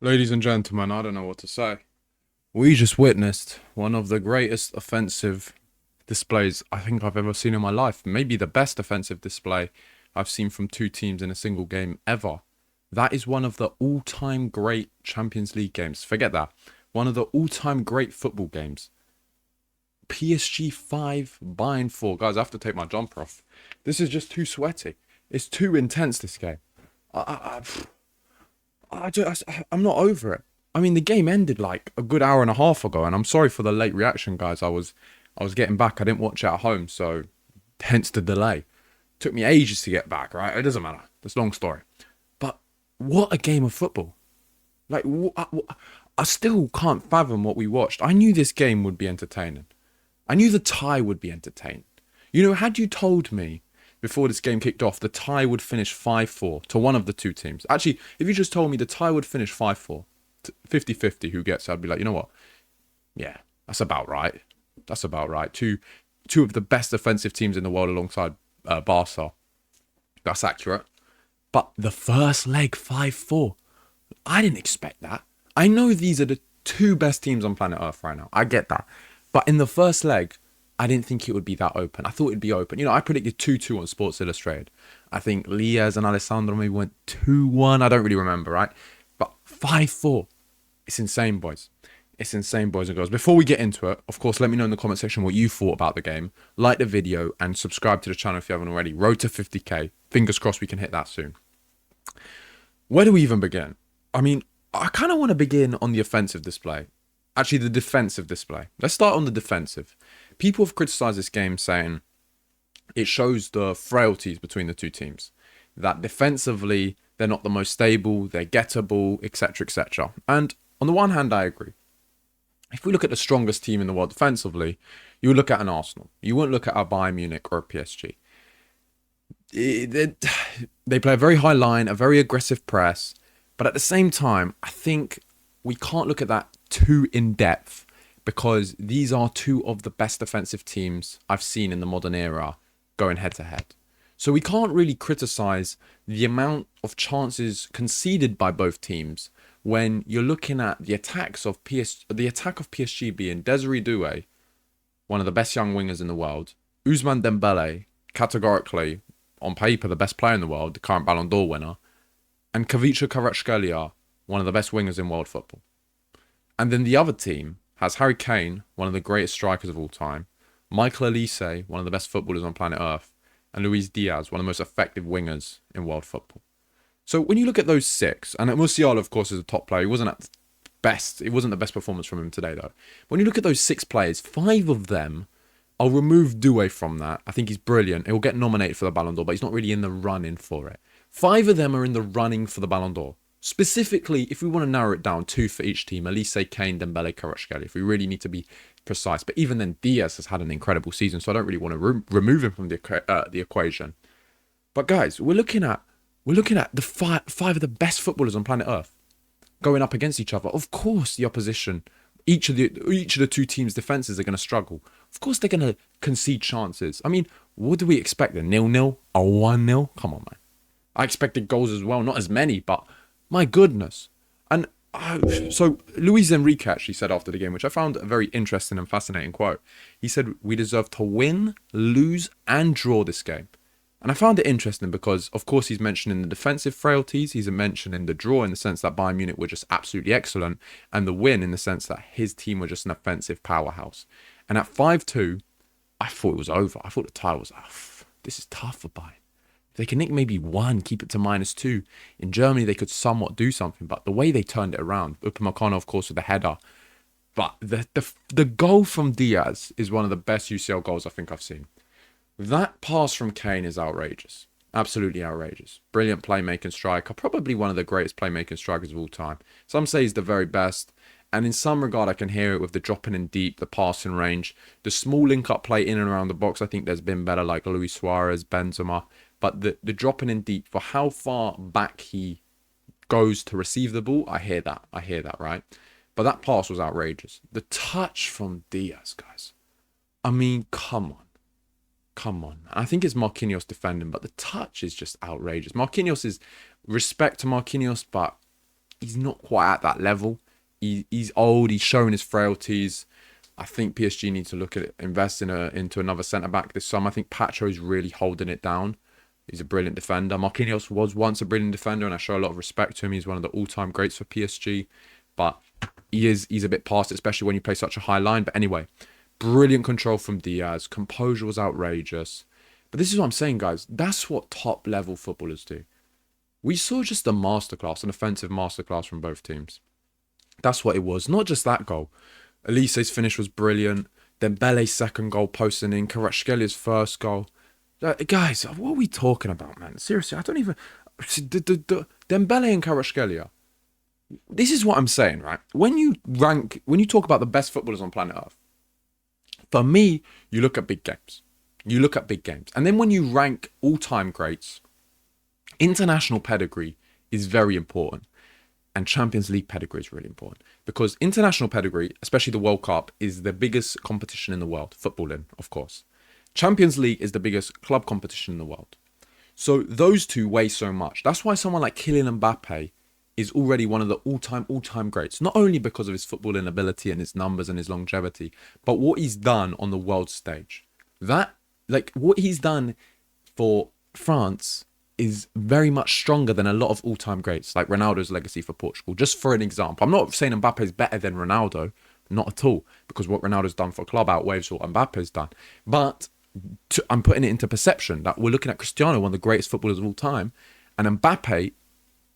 Ladies and gentlemen, I don't know what to say. We just witnessed one of the greatest offensive displays I think I've ever seen in my life. Maybe the best offensive display I've seen from two teams in a single game ever. That is one of the all-time great Champions League games. Forget that. One of the all-time great football games. PSG 5, Bayern 4. Guys, I have to take my jumper off. This is just too sweaty. It's too intense, this game. I, I'm not over it. I mean, the game ended like a good hour and a half ago, and I'm sorry for the late reaction, guys. I was getting back. I didn't watch it at home, so hence the delay. Took me ages to get back. Right? It doesn't matter. It's a long story. But what a game of football! Like, I still can't fathom what we watched. I knew this game would be entertaining. I knew the tie would be entertaining. You know, had you told me before this game kicked off, the tie would finish 5-4 to one of the two teams. Actually, if you just told me the tie would finish 5-4, 50-50 who gets it, I'd be like, you know what? Yeah, that's about right. That's about right. Two of the best offensive teams in the world alongside Barca. That's accurate. But the first leg, 5-4. I didn't expect that. I know these are the two best teams on planet Earth right now. I get that. But in the first leg, I didn't think it would be that open. I thought it'd be open. You know, I predicted 2-2 on Sports Illustrated. I think Liaz and Alessandro maybe went 2-1. I don't really remember, right? But 5-4. It's insane, boys. It's insane, boys and girls. Before we get into it, of course, let me know in the comment section what you thought about the game. Like the video and subscribe to the channel if you haven't already. Road to 50k. Fingers crossed we can hit that soon. Where do we even begin? I mean, I kind of want to begin on the offensive display. Actually, the defensive display. Let's start on the defensive. People have criticised this game saying it shows the frailties between the two teams. That defensively, they're not the most stable, they're gettable, etc., etc. And on the one hand, I agree. If we look at the strongest team in the world defensively, you would look at an Arsenal. You wouldn't look at a Bayern Munich or a PSG. They play a very high line, a very aggressive press. But at the same time, I think we can't look at that too in depth because these are two of the best defensive teams I've seen in the modern era going head to head. So we can't really criticize the amount of chances conceded by both teams when you're looking at the attack of PSG being Desiree Doué, one of the best young wingers in the world, Ousmane Dembele, categorically on paper the best player in the world, the current Ballon d'Or winner, and Kvaratskhelia, one of the best wingers in world football. And then the other team has Harry Kane, one of the greatest strikers of all time, Michael Olise, one of the best footballers on planet Earth, and Luis Diaz, one of the most effective wingers in world football. So when you look at those six, and Musiala, of course, is a top player. He wasn't at best. It wasn't the best performance from him today, though. When you look at those six players, five of them, I'll remove Doué from that. I think he's brilliant. He'll get nominated for the Ballon d'Or, but he's not really in the running for it. Five of them are in the running for the Ballon d'Or. Specifically, if we want to narrow it down, two for each team, Olise, Kane, Dembele, Kvaratskhelia, if we really need to be precise. But even then, Diaz has had an incredible season, so I don't really want to remove him from the equation. But guys, we're looking at the five of the best footballers on planet Earth going up against each other. Of course, the opposition, each of the two teams' defenses are going to struggle. Of course, they're going to concede chances. I mean, what do we expect? A 0-0? A 1-0? Come on, man. I expected goals as well, not as many, but my goodness. And so Luis Enrique actually said after the game, which I found a very interesting and fascinating quote. He said, "We deserve to win, lose, and draw this game." And I found it interesting because, of course, he's mentioning the defensive frailties. He's mentioning the draw in the sense that Bayern Munich were just absolutely excellent, and the win in the sense that his team were just an offensive powerhouse. And at 5-2, I thought it was over. I thought the tie was off. This is tough for Bayern. If they can nick maybe one, keep it to -2. In Germany, they could somewhat do something, but the way they turned it around, Upamecano, of course, with the header. But the goal from Diaz is one of the best UCL goals I think I've seen. That pass from Kane is outrageous. Absolutely outrageous. Brilliant playmaking striker. Probably one of the greatest playmaking strikers of all time. Some say he's the very best. And in some regard, I can hear it with the dropping in deep, the passing range, the small link-up play in and around the box. I think there's been better like Luis Suarez, Benzema. But the dropping in deep, for how far back he goes to receive the ball, I hear that. I hear that, right? But that pass was outrageous. The touch from Diaz, guys. I mean, come on. Come on. I think it's Marquinhos defending, but the touch is just outrageous. Marquinhos is respect to Marquinhos, but he's not quite at that level. He's old. He's showing his frailties. I think PSG need to look at it, invest into another centre back this summer. I think Pacho is really holding it down. He's a brilliant defender. Marquinhos was once a brilliant defender, and I show a lot of respect to him. He's one of the all-time greats for PSG, but he's a bit past it, especially when you play such a high line. But anyway, brilliant control from Diaz. Composure was outrageous. But this is what I'm saying, guys. That's what top-level footballers do. We saw just a masterclass, an offensive masterclass from both teams. That's what it was. Not just that goal. Elise's finish was brilliant. Dembele's second goal posting in. Kvaratskhelia's first goal. Guys, what are we talking about, man? Seriously, I don't even... Dembele and Kvaratskhelia. This is what I'm saying, right? When you talk about the best footballers on planet Earth, for me, you look at big games. And then when you rank all-time greats, international pedigree is very important. And Champions League pedigree is really important. Because international pedigree, especially the World Cup, is the biggest competition in the world. Footballing, of course. Champions League is the biggest club competition in the world. So those two weigh so much. That's why someone like Kylian Mbappe is already one of the all-time greats. Not only because of his footballing ability and his numbers and his longevity, but what he's done on the world stage. What he's done for France is very much stronger than a lot of all-time greats, like Ronaldo's legacy for Portugal. Just for an example, I'm not saying Mbappe is better than Ronaldo, not at all, because what Ronaldo's done for a club outweighs what Mbappe's done. But I'm putting it into perception that we're looking at Cristiano, one of the greatest footballers of all time, and Mbappe,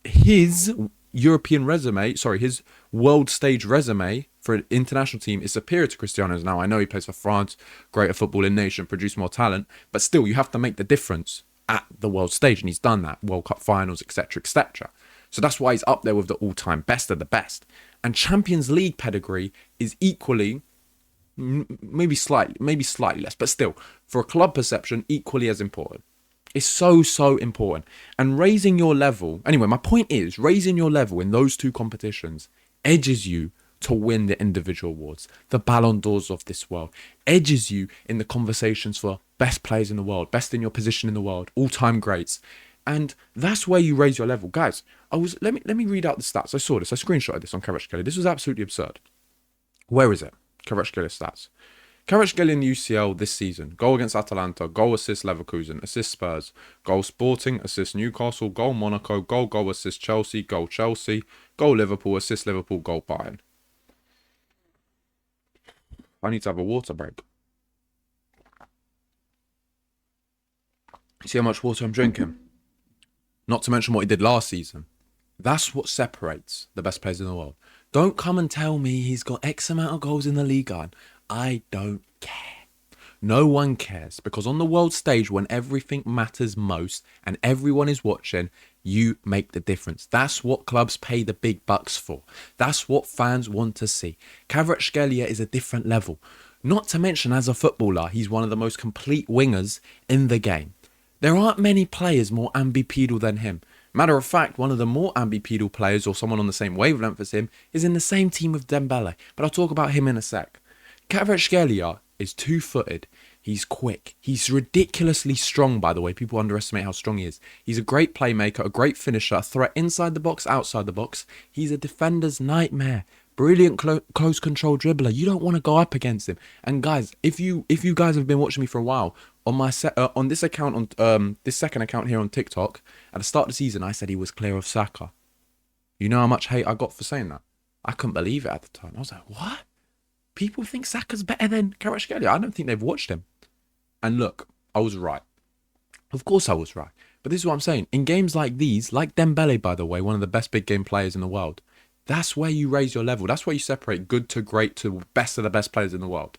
his his world stage resume for an international team is superior to Cristiano's. Now, I know he plays for France, greater footballing nation, produce more talent, but still, you have to make the difference at the world stage, and he's done that. World Cup finals, etc., etc. So that's why he's up there with the all-time best of the best. And Champions League pedigree is equally, maybe slightly less, but still, for a club perception, equally as important. It's so important. And raising your level, anyway, my point is, raising your level in those two competitions edges you to win the individual awards, the Ballon d'Ors of this world, edges you in the conversations for best players in the world, best in your position in the world, all-time greats. And that's where you raise your level. Guys, let me read out the stats. I saw this. I screenshotted this on Kvaratskhelia. This was absolutely absurd. Where is it? Kvaratskhelia stats. Kvaratskhelia in the UCL this season. Goal against Atalanta, goal assist Leverkusen, assist Spurs, goal Sporting, assist Newcastle, goal Monaco, goal assist Chelsea, goal Liverpool, assist Liverpool, goal Bayern. I need to have a water break. See how much water I'm drinking? Not to mention what he did last season. That's what separates the best players in the world. Don't come and tell me he's got X amount of goals in the Liga. I don't care. No one cares, because on the world stage, when everything matters most and everyone is watching, you make the difference. That's what clubs pay the big bucks for. That's what fans want to see. Kvaratskhelia is a different level. Not to mention, as a footballer, he's one of the most complete wingers in the game. There aren't many players more ambipedal than him. Matter of fact, one of the more ambipedal players, or someone on the same wavelength as him, is in the same team with Dembele. But I'll talk about him in a sec. Kvaratskhelia is two-footed. He's quick. He's ridiculously strong, by the way. People underestimate how strong he is. He's a great playmaker, a great finisher, a threat inside the box, outside the box. He's a defender's nightmare. Brilliant close control dribbler. You don't want to go up against him. And guys, if you guys have been watching me for a while, on this account, on this second account here on TikTok, at the start of the season, I said he was clear of Saka. You know how much hate I got for saying that? I couldn't believe it at the time. I was like, what? People think Saka's better than Kvaratskhelia. I don't think they've watched him. And look, I was right. Of course I was right. But this is what I'm saying. In games like these, like Dembele, by the way, one of the best big game players in the world, that's where you raise your level. That's where you separate good to great to best of the best players in the world.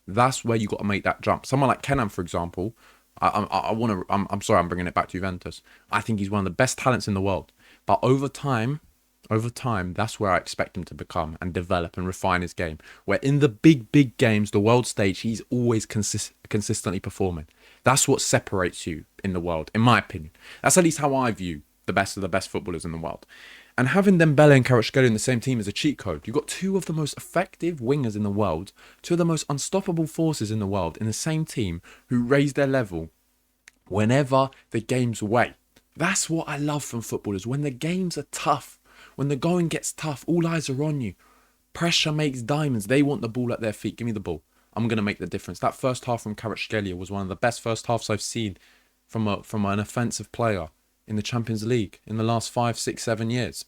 That's where you got to make that jump. Someone like Kenan, for example, I'm sorry, I'm bringing it back to Juventus. I think he's one of the best talents in the world. But over time, that's where I expect him to become and develop and refine his game. Where in the big games, the world stage, he's always consistently performing. That's what separates you in the world, in my opinion. That's at least how I view the best of the best footballers in the world. And having Dembele and Kvaratskhelia in the same team is a cheat code. You've got two of the most effective wingers in the world, two of the most unstoppable forces in the world in the same team who raise their level whenever the games weigh. That's what I love from footballers. When the games are tough, When the going gets tough, all eyes are on you. Pressure makes diamonds. They want the ball at their feet. Give me the ball. I'm going to make the difference. That first half from Kvaratskhelia was one of the best first halves I've seen from an offensive player in the Champions League in the last 5, 6, 7 years.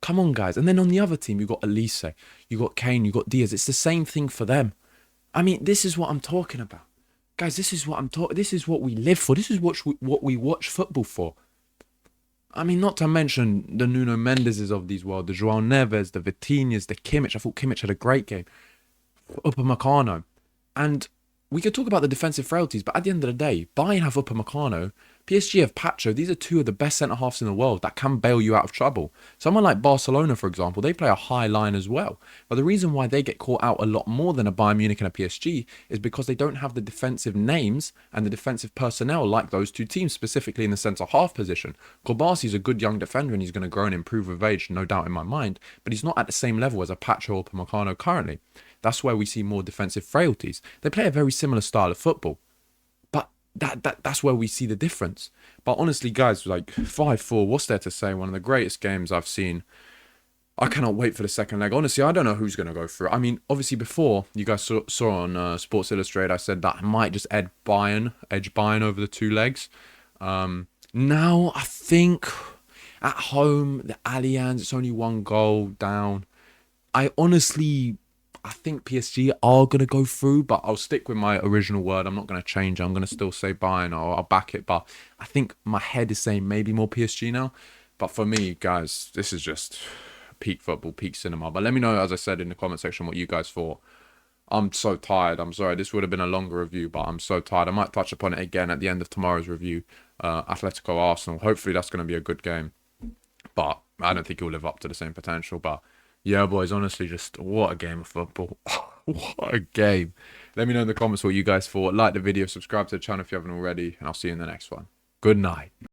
Come on, guys. And then on the other team, you've got Elise, you've got Kane, you've got Diaz. It's the same thing for them. I mean, this is what I'm talking about. Guys, this is what I'm talking. This is what we live for. This is what we watch football for. I mean, not to mention the Nuno Mendeses of these world, the João Neves, the Vitinhas, the Kimmich. I thought Kimmich had a great game. Upamecano. And we could talk about the defensive frailties, but at the end of the day, Bayern have Upamecano, PSG have Pacho. These are two of the best centre-halves in the world that can bail you out of trouble. Someone like Barcelona, for example, they play a high line as well. But the reason why they get caught out a lot more than a Bayern Munich and a PSG is because they don't have the defensive names and the defensive personnel like those two teams, specifically in the centre-half position. Kvaratskhelia is a good young defender and he's going to grow and improve with age, no doubt in my mind, but he's not at the same level as a Pacho or Upamecano currently. That's where we see more defensive frailties. They play a very similar style of football. But that's where we see the difference. But honestly, guys, like 5-4, what's there to say? One of the greatest games I've seen. I cannot wait for the second leg. Honestly, I don't know who's going to go through. I mean, obviously before, you guys saw on Sports Illustrated, I said that I might just edge Bayern over the two legs. Now, I think at home, the Allianz, it's only one goal down. I think PSG are going to go through, but I'll stick with my original word. I'm not going to change it. I'm going to still say Bayern. I'll back it. But I think my head is saying maybe more PSG now. But for me, guys, this is just peak football, peak cinema. But let me know, as I said in the comment section, what you guys thought. I'm so tired. I'm sorry. This would have been a longer review, but I'm so tired. I might touch upon it again at the end of tomorrow's review. Atletico Arsenal. Hopefully that's going to be a good game. But I don't think it will live up to the same potential. But yeah, boys, honestly, just what a game of football. What a game. Let me know in the comments what you guys thought. Like the video, subscribe to the channel if you haven't already, and I'll see you in the next one. Good night.